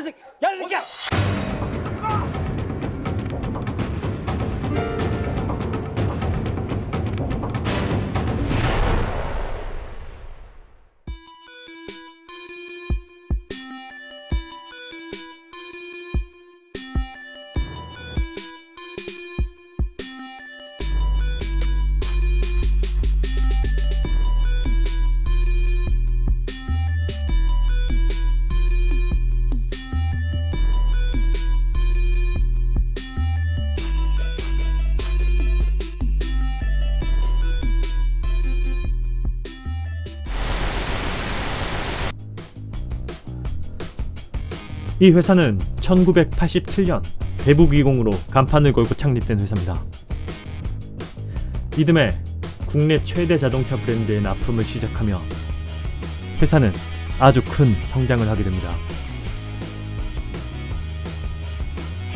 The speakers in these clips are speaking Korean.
야, 이 새끼야! 이 회사는 1987년 대북이공으로 간판을 걸고 창립된 회사입니다. 이듬해 국내 최대 자동차 브랜드의 납품을 시작하며 회사는 아주 큰 성장을 하게 됩니다.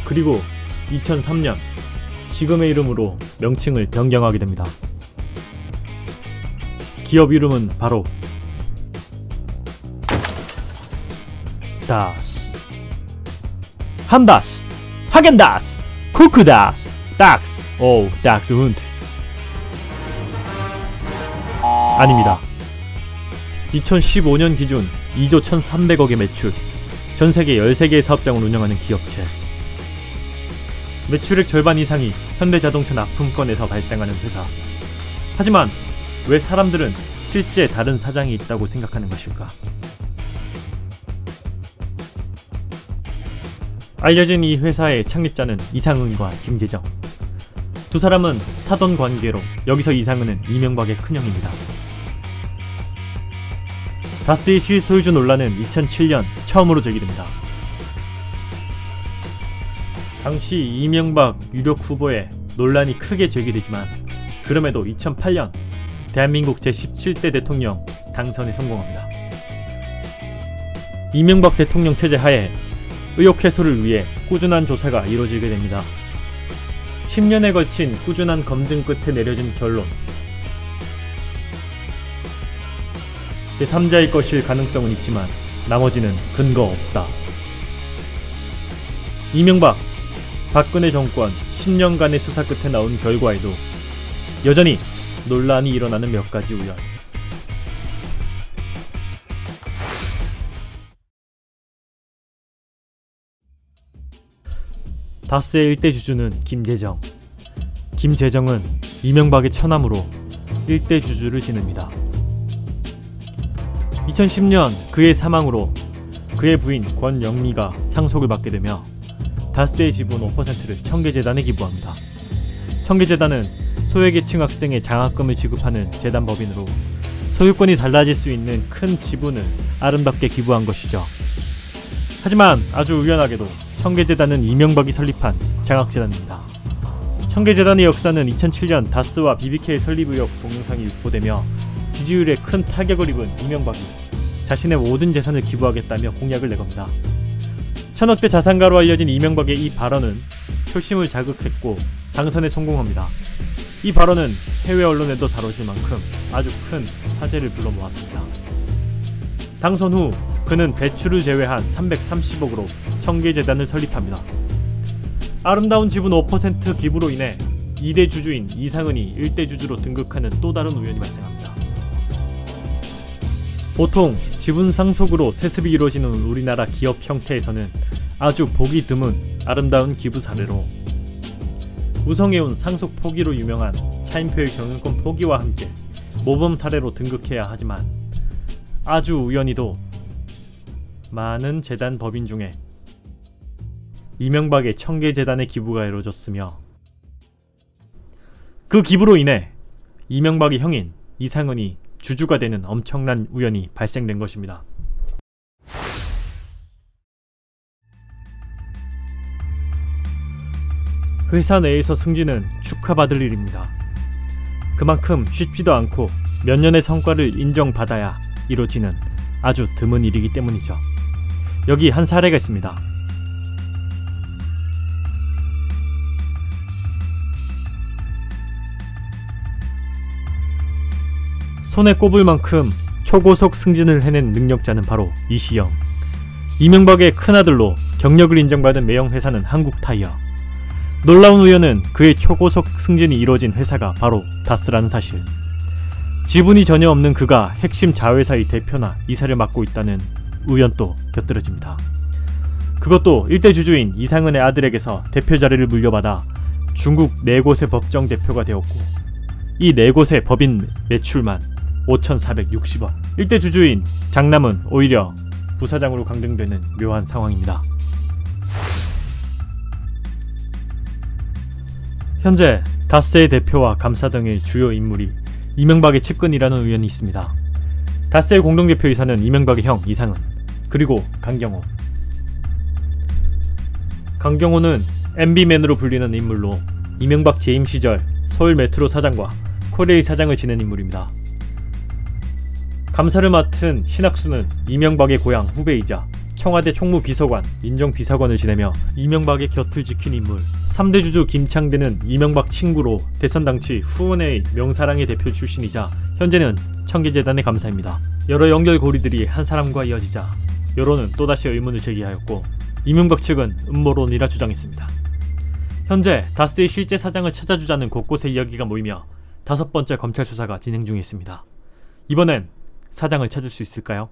그리고 2003년 지금의 이름으로 명칭을 변경하게 됩니다. 기업 이름은 바로 다스, 한다스, 하겐다스, 쿠크다스, 닥스, 오, 닥스 훈트. 아닙니다. 2015년 기준 2조 1,300억의 매출, 전세계 13개의 사업장을 운영하는 기업체. 매출액 절반 이상이 현대자동차 납품권에서 발생하는 회사. 하지만 왜 사람들은 실제 다른 사장이 있다고 생각하는 것일까? 알려진 이 회사의 창립자는 이상은과 김재정. 두 사람은 사돈 관계로 여기서 이상은은 이명박의 큰형입니다. 다스의 실소유주 논란은 2007년 처음으로 제기됩니다. 당시 이명박 유력 후보에 논란이 크게 제기되지만 그럼에도 2008년 대한민국 제17대 대통령 당선에 성공합니다. 이명박 대통령 체제 하에 의혹 해소를 위해 꾸준한 조사가 이루어지게 됩니다. 10년에 걸친 꾸준한 검증 끝에 내려진 결론. 제3자의 것일 가능성은 있지만 나머지는 근거 없다. 이명박, 박근혜 정권 10년간의 수사 끝에 나온 결과에도 여전히 논란이 일어나는 몇 가지 우연. 다스의 일대 주주는 김재정. 김재정은 이명박의 처남으로 일대 주주를 지냅니다. 2010년 그의 사망으로 그의 부인 권영미가 상속을 받게 되며 다스의 지분 5%를 청계재단에 기부합니다. 청계재단은 소외계층 학생의 장학금을 지급하는 재단법인으로 소유권이 달라질 수 있는 큰 지분을 아름답게 기부한 것이죠. 하지만 아주 우연하게도 청계재단은 이명박이 설립한 장학재단입니다. 청계재단의 역사는 2007년 다스와 BBK 설립 의혹 동영상이 유포되며 지지율에 큰 타격을 입은 이명박이 자신의 모든 재산을 기부하겠다며 공약을 내겁니다. 천억대 자산가로 알려진 이명박의 이 발언은 표심을 자극했고 당선에 성공합니다. 이 발언은 해외 언론에도 다뤄질 만큼 아주 큰 화제를 불러 모았습니다. 당선 후 그는 대출을 제외한 330억으로 청계재단을 설립합니다. 아름다운 지분 5% 기부로 인해 2대 주주인 이상은이 1대 주주로 등극하는 또 다른 우연이 발생합니다. 보통 지분 상속으로 세습이 이루어지는 우리나라 기업 형태에서는 아주 보기 드문 아름다운 기부 사례로 우성해온 상속 포기로 유명한 차인표의 경영권 포기와 함께 모범 사례로 등극해야 하지만 아주 우연히도 많은 재단 법인 중에 이명박의 청계재단의 기부가 이루어졌으며 그 기부로 인해 이명박의 형인 이상은이 주주가 되는 엄청난 우연이 발생된 것입니다. 회사 내에서 승진은 축하받을 일입니다. 그만큼 쉽지도 않고 몇 년의 성과를 인정받아야 이루어지는 아주 드문 일이기 때문이죠. 여기 한 사례가 있습니다. 손에 꼽을 만큼 초고속 승진을 해낸 능력자는 바로 이시영. 이명박의 큰아들로 경력을 인정받은 매형 회사는 한국타이어. 놀라운 우연은 그의 초고속 승진이 이루어진 회사가 바로 다스라는 사실. 지분이 전혀 없는 그가 핵심 자회사의 대표나 이사를 맡고 있다는 우연도 곁들여집니다. 그것도 일대 주주인 이상은의 아들에게서 대표 자리를 물려받아 중국 4곳의 법정 대표가 되었고, 이 4곳의 법인 매출만 5,460억. 일대 주주인 장남은 오히려 부사장으로 강등되는 묘한 상황입니다. 현재 다스의 대표와 감사 등의 주요 인물이 이명박의 측근이라는 의견이 있습니다. 다스의 공동대표이사는 이명박의 형 이상은, 그리고 강경호. 강경호는 MB맨으로 불리는 인물로 이명박 재임 시절 서울 메트로 사장과 코레일 사장을 지낸 인물입니다. 감사를 맡은 신학수는 이명박의 고향 후배이자 청와대 총무비서관, 민정비서관을 지내며 이명박의 곁을 지킨 인물. 3대 주주 김창대는 이명박 친구로 대선 당시 후원회의 명사랑의 대표 출신이자 현재는 청계재단의 감사입니다. 여러 연결고리들이 한 사람과 이어지자 여론은 또다시 의문을 제기하였고, 이명박 측은 음모론이라 주장했습니다. 현재 다스의 실제 사장을 찾아주자는 곳곳의 이야기가 모이며 5번째 검찰 수사가 진행 중에 있습니다. 이번엔 사장을 찾을 수 있을까요?